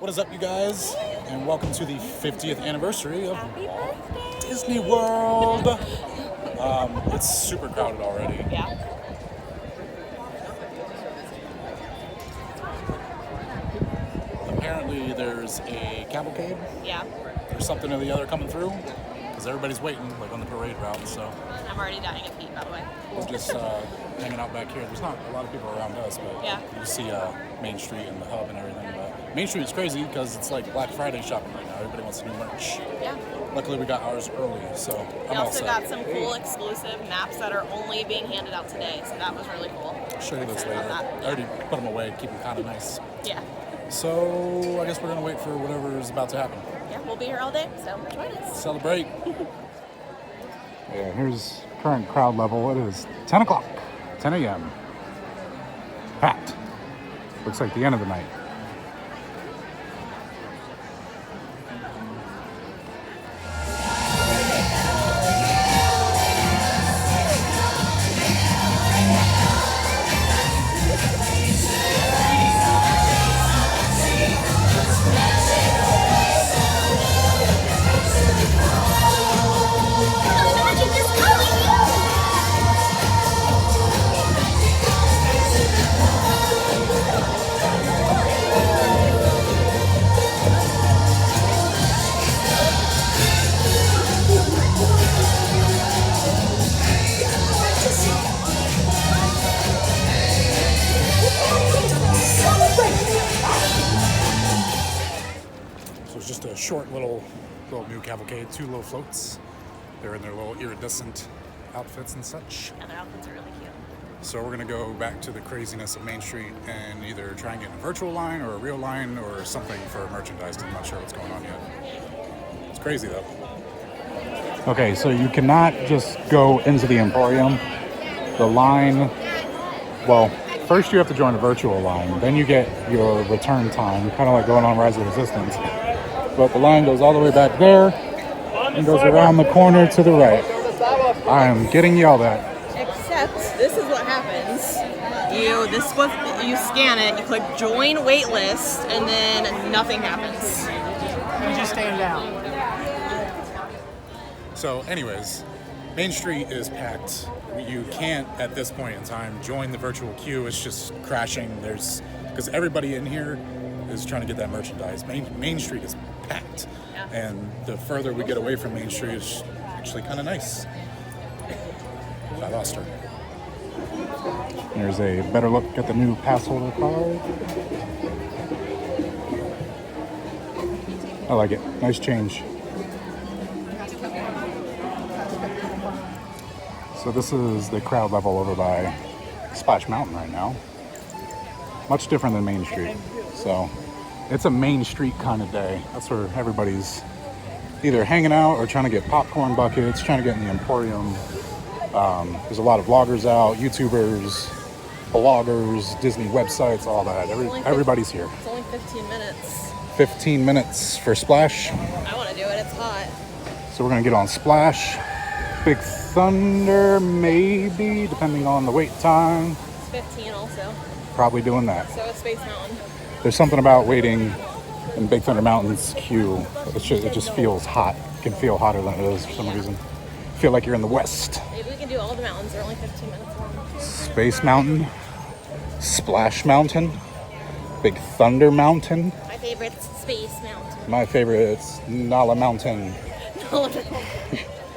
What is up, you guys? And welcome to the 50th anniversary of Happy birthday! Disney World. It's super crowded already. Yeah. Apparently there's a cavalcade Yeah. or something or the other coming through because everybody's waiting, like on the parade route. So I'm already dying of heat, by the way. we're just hanging out back here. There's not a lot of people around us, but Yeah. you see Main Street and the hub and everything. But Main Street is crazy because it's like Black Friday shopping right now. Everybody wants new merch. Yeah. Luckily, we got ours early, so We I'm all also set. got some cool exclusive maps that are only being handed out today, so that was really cool. I'll show you those later. Excited about I that. already put them away, keep them kind of nice. Yeah. So I guess we're gonna wait for whatever is about to happen. Yeah, we'll be here all day, so join us. Celebrate. Yeah, here's current crowd level. It is 10 o'clock, 10 a.m. Packed. Looks like the end of the night. So it's just a short little new cavalcade, two little floats. They're in their little iridescent outfits and such. Yeah, their outfits are really cute. So we're gonna go back to the craziness of Main Street and either try and get a virtual line or a real line or something for merchandise. I'm not sure what's going on yet. It's crazy though. Okay, so you cannot just go into the Emporium. The line, well, first you have to join a virtual line, then you get your return time, kind of like going on Rise of the Resistance. But the line goes all the way back there and goes around the corner to the right. I am getting yelled at. Except this is what happens. You scan it, you click join waitlist, and then nothing happens. You just stand down. So anyways, Main Street is packed. You can't, at this point in time, join the virtual queue. It's just crashing. Because everybody in here is trying to get that merchandise. Main Street is packed. Yeah. And the further we get away from Main Street, it's actually kind of nice. I lost her. There's a better look at the new pass holder card. I like it. Nice change. So this is the crowd level over by Splash Mountain right now. Much different than Main Street. So it's a Main Street kind of day. That's where everybody's either hanging out or trying to get popcorn buckets, trying to get in the Emporium. There's a lot of vloggers out, YouTubers, bloggers, Disney websites, all that. Everybody's here. It's only 15 minutes. 15 minutes for Splash. I want to do it, it's hot. So we're gonna get on Splash. Big Thunder, maybe, depending on the wait time. It's 15 also. Probably doing that. So is Space Mountain. There's something about waiting in Big Thunder Mountain's queue. It just feels hot. You can feel hotter than it is for some reason. Feel like you're in the West. Maybe we can do all the mountains. They're only 15 minutes long. Space Mountain, Splash Mountain, Big Thunder Mountain. My favorite's Space Mountain. My favorite is Nala Mountain.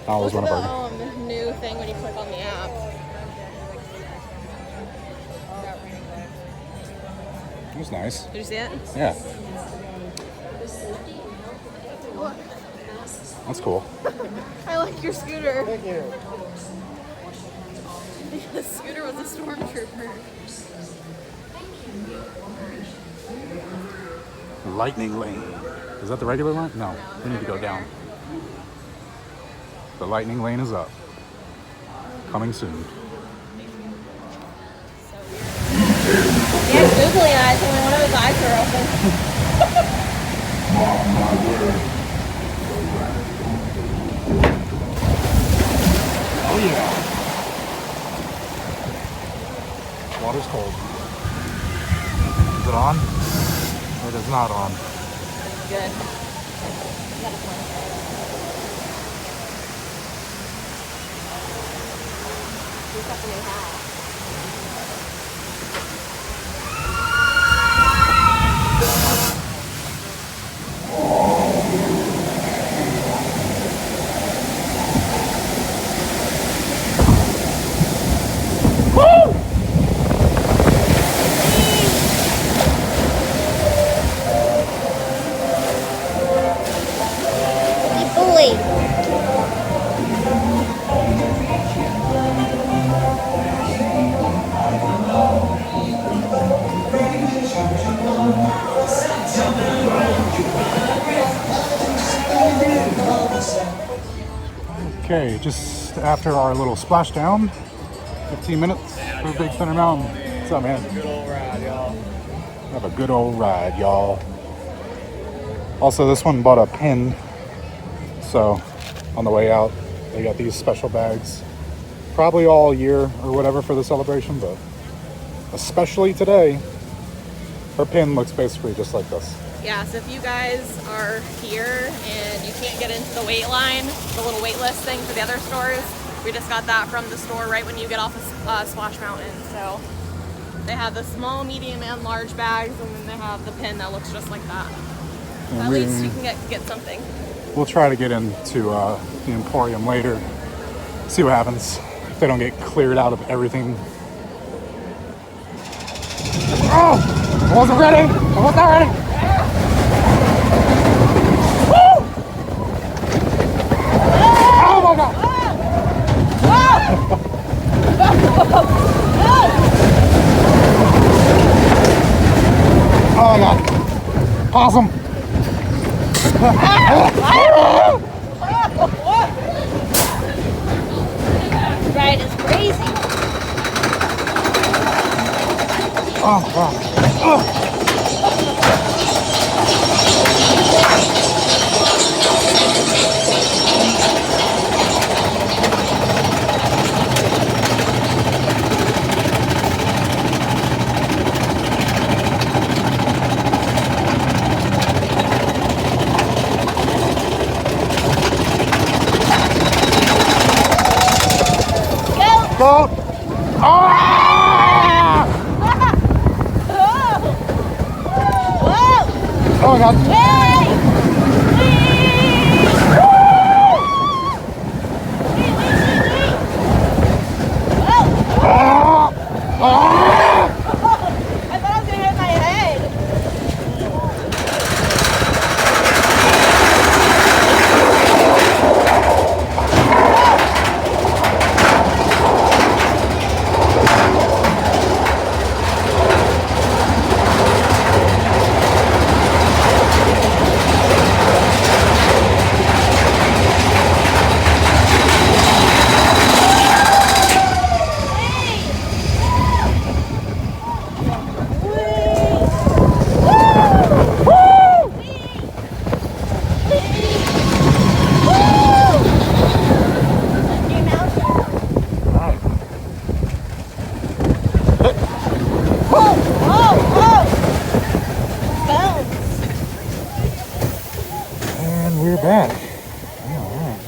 Nala's one of our... the new thing when you click on the app. It was nice. Did you see it? Yeah. That's cool. I like your scooter. Thank you. The scooter was a stormtrooper. Lightning Lane. Is that the regular line? No, we need to go down. The Lightning Lane is up. Coming soon. He has googly eyes, only one of his eyes are open. Oh yeah. Water's cold. Is it on? It is not on. Good. Who's got the new hat? Okay, just after our little splashdown, 15 minutes for Big Thunder Mountain. What's up, man? Good old ride, y'all. Have a good old ride, y'all. Also, this one bought a pin, so on the way out, they got these special bags. Probably all year or whatever for the celebration, but especially today, her pin looks basically just like this. Yeah, so if you guys are here and you can't get into the wait line, the little wait list thing for the other stores, we just got that from the store right when you get off of Splash Mountain. So they have the small, medium, and large bags, and then they have the pin that looks just like that. And At least you can get something. We'll try to get into the Emporium later, see what happens. If they don't get cleared out of everything. Oh! I wasn't ready! I was not ready! Woo! Oh my god! Oh my god! Awesome! Ride is crazy. Oh god! Oh. Go! Ah! Oh my god! I thought I was gonna hit my head. And we're back. Alright.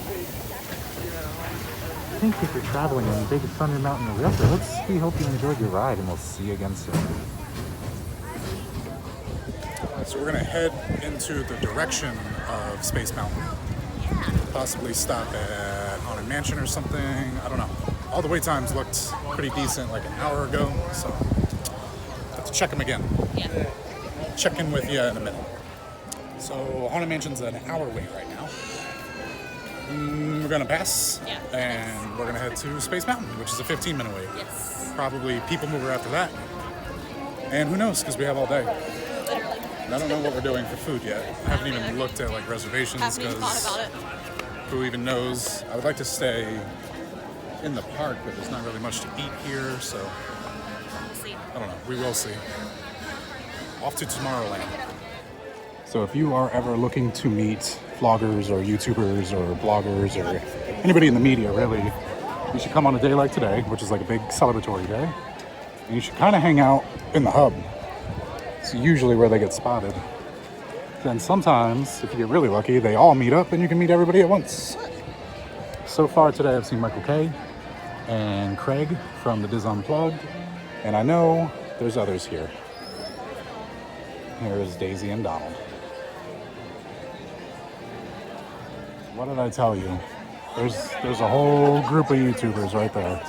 I think if you're traveling in Big Thunder Mountain or River, we hope you enjoyed your ride and we'll see you again soon. So we're gonna head into the direction of Space Mountain. Possibly stop at Haunted Mansion or something. I don't know. All the wait times looked pretty decent like an hour ago, so have to check them again. Yeah. Check in with you in a minute. So Haunted Mansion's an hour wait right now. We're gonna pass, Yeah. and we're gonna head to Space Mountain, which is a 15-minute wait. Yes. Probably People Mover after that. And who knows, because we have all day. Literally. And I don't know what we're doing for food yet. I haven't even looked at like reservations Haven't even thought because about it. who even knows? I would like to stay in the park, but there's not really much to eat here, so We'll see. I don't know. We will see. Off to Tomorrowland. So if you are ever looking to meet vloggers or YouTubers or bloggers or anybody in the media, really, you should come on a day like today, which is like a big celebratory day. And you should kind of hang out in the hub. It's usually where they get spotted. Then sometimes, if you get really lucky, they all meet up and you can meet everybody at once. So far today, I've seen Michael K. and Craig from the Diz Unplugged, and I know there's others here. Here's Daisy and Donald. What did I tell you? There's a whole group of YouTubers right there.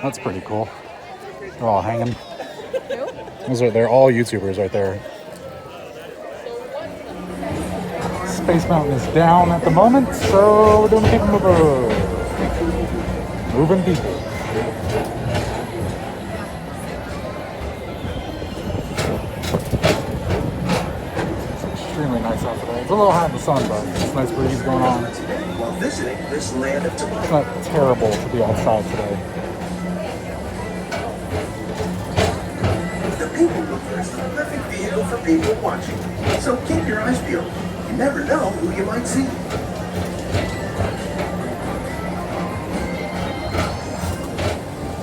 That's pretty cool. They're all hanging. They're all YouTubers right there. Space Mountain is down at the moment, so we're doing a people mover. Moving people. It's extremely nice out today. It's a little hot in the sun, but it's a nice breeze going on. While visiting this land of tomorrow. It's not terrible to be outside today. The people mover is the perfect vehicle for people watching. So keep your eyes peeled. You never know who you might see.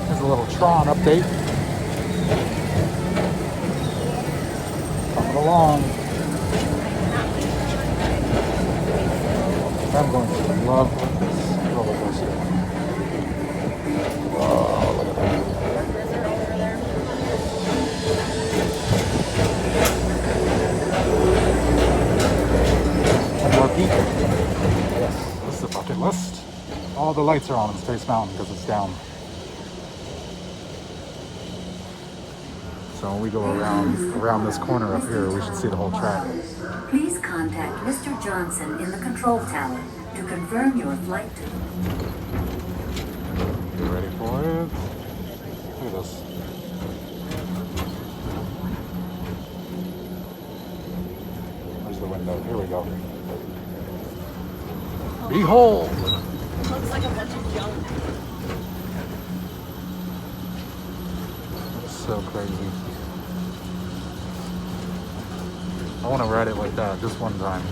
Here's a little Tron update. Coming along. I'm going to love this roller coaster. Whoa, look at that. More people. Yes, this is a bucket list. All the lights are on in Space Mountain because it's down. So when we go around this corner up here, we should see the whole track. Please contact Mr. Johnson in the control tower to confirm your flight to... You ready for it? Look at this. Where's the window? Here we go. Behold! Looks like a bunch of junk. That's so crazy. I want to ride it like that just one time.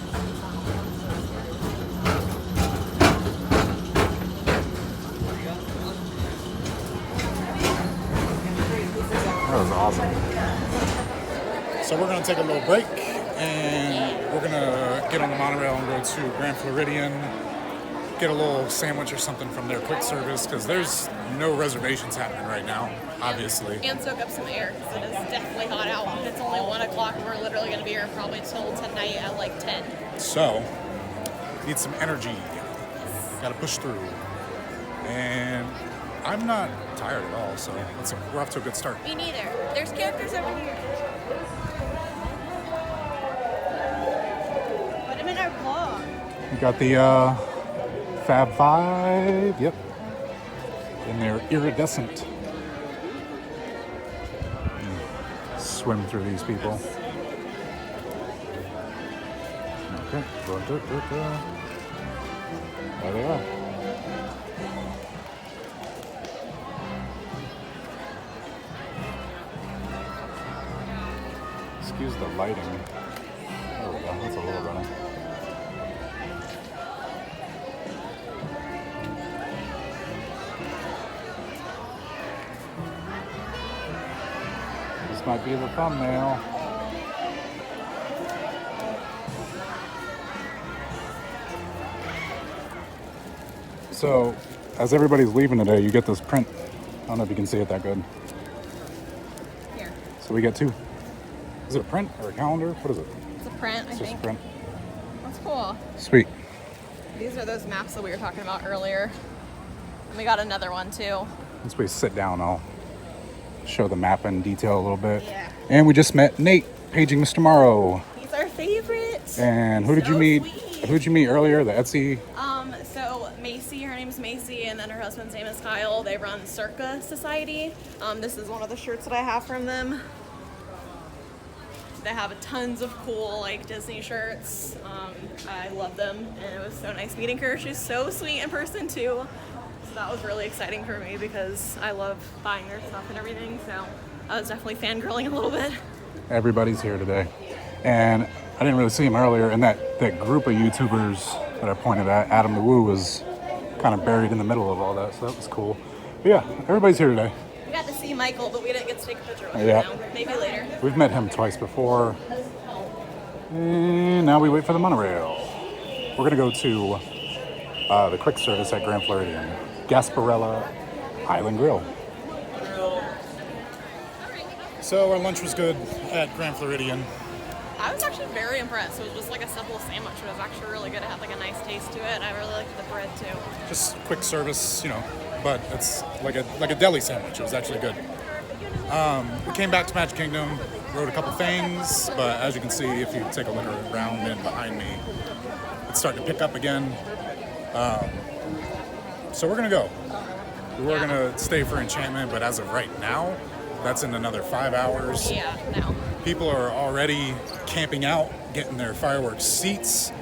That was awesome. So we're going to take a little break and we're going to get on the monorail and go to Grand Floridian, get a little sandwich or something from their quick service because there's no reservations happening right now, obviously. And soak up some air because it is definitely hot out. It's only 1 o'clock and we're literally going to be here probably till tonight at like 10. So, need some energy. Gotta push through. And I'm not tired at all, so we're off to a good start. Me neither. There's characters over here. Put them in our vlog. We got the Fab Five, yep. And they're iridescent. Swim through these people. Okay. There they are. Excuse the lighting. There we go. That's a little better. This might be the thumbnail. So, as everybody's leaving today, you get this print. I don't know if you can see it that good. Here. So we get 2. Is it a print or a calendar? What is it? It's a print, It's I just a think. print. That's cool. Sweet. These are those maps that we were talking about earlier. And we got another one too. Once we sit down, I'll show the map in detail a little bit. Yeah. And we just met Nate, paging Mr. Morrow. He's our favorite. And who did you So meet? sweet. Who did you meet earlier? The Etsy. So Macy, her name's Macy, and then her husband's name is Kyle. They run Circa Society. This is one of the shirts that I have from them. They have tons of cool like Disney shirts. I love them, and it was so nice meeting her. She's so sweet in person too. So that was really exciting for me because I love buying their stuff and everything. So I was definitely fangirling a little bit. Everybody's here today. And I didn't really see him earlier, and that group of YouTubers that I pointed at, Adam the Woo, was kind of buried in the middle of all that, so that was cool. But yeah, everybody's here today. We got to see Michael, but we didn't get to take a picture with him Yeah. now. Maybe later. We've met him twice before. And now we wait for the monorail. We're gonna go to the quick service at Grand Floridian, Gasparilla Island Grill. So our lunch was good at Grand Floridian. I was actually very impressed. It was just like a simple sandwich, but it was actually really good. It had like a nice taste to it, and I really liked the bread too. Just quick service, you know, but it's like a deli sandwich. It was actually good. We came back to Magic Kingdom, rode a couple things, but as you can see, if you take a look around and behind me, it's starting to pick up again. So we're gonna go. We were gonna stay for Enchantment, but as of right now, that's in another 5 hours. Yeah, no. People are already camping out, getting their fireworks seats.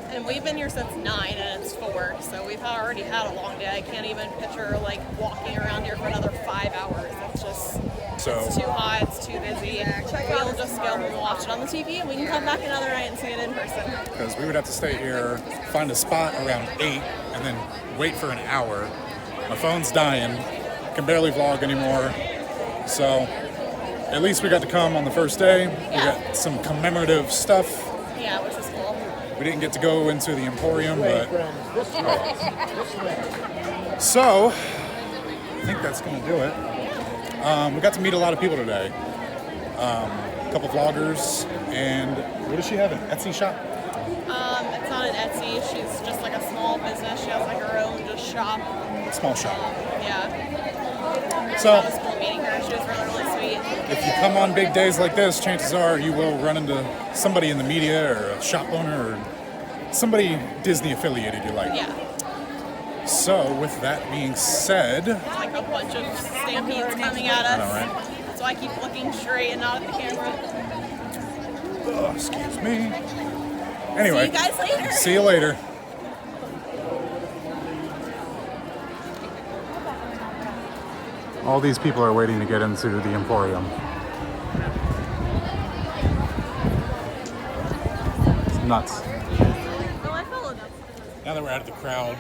And we've been here since 9 and it's 4, so we've already had a long day. I can't even picture like walking around here for another 5 hours. It's just it's too hot, it's too busy. We'll just go home and watch it on the TV, and we can come back another night and see it in person. Because we would have to stay here, find a spot around 8, and then wait for an hour. My phone's dying, can barely vlog anymore. So at least we got to come on the first day. We got some commemorative stuff. Yeah, which is cool. We didn't get to go into the Emporium, but so I think that's gonna do it. We got to meet a lot of people today. A couple vloggers, and what does she have? An Etsy shop? It's not an Etsy. She's just like a small business. She has like her own just shop. Small shop. Yeah. So It was cool meeting her. She was really, really sweet. if you come on big days like this, chances are you will run into somebody in the media or a shop owner or somebody Disney affiliated you like. Yeah. So with that being said, There's like a bunch of stampedes coming at us. I know, right? So I keep looking straight and not at the camera. Oh, excuse me. Anyway, See you guys later. See you later. All these people are waiting to get into the Emporium. It's nuts. Now that we're out of the crowd,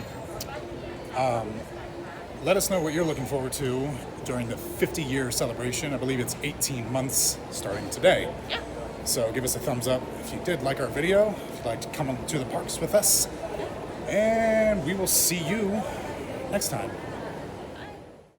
let us know what you're looking forward to during the 50-year celebration. I believe it's 18 months starting today. Yeah. So give us a thumbs up if you did like our video, if you'd like to come to the parks with us. And we will see you next time.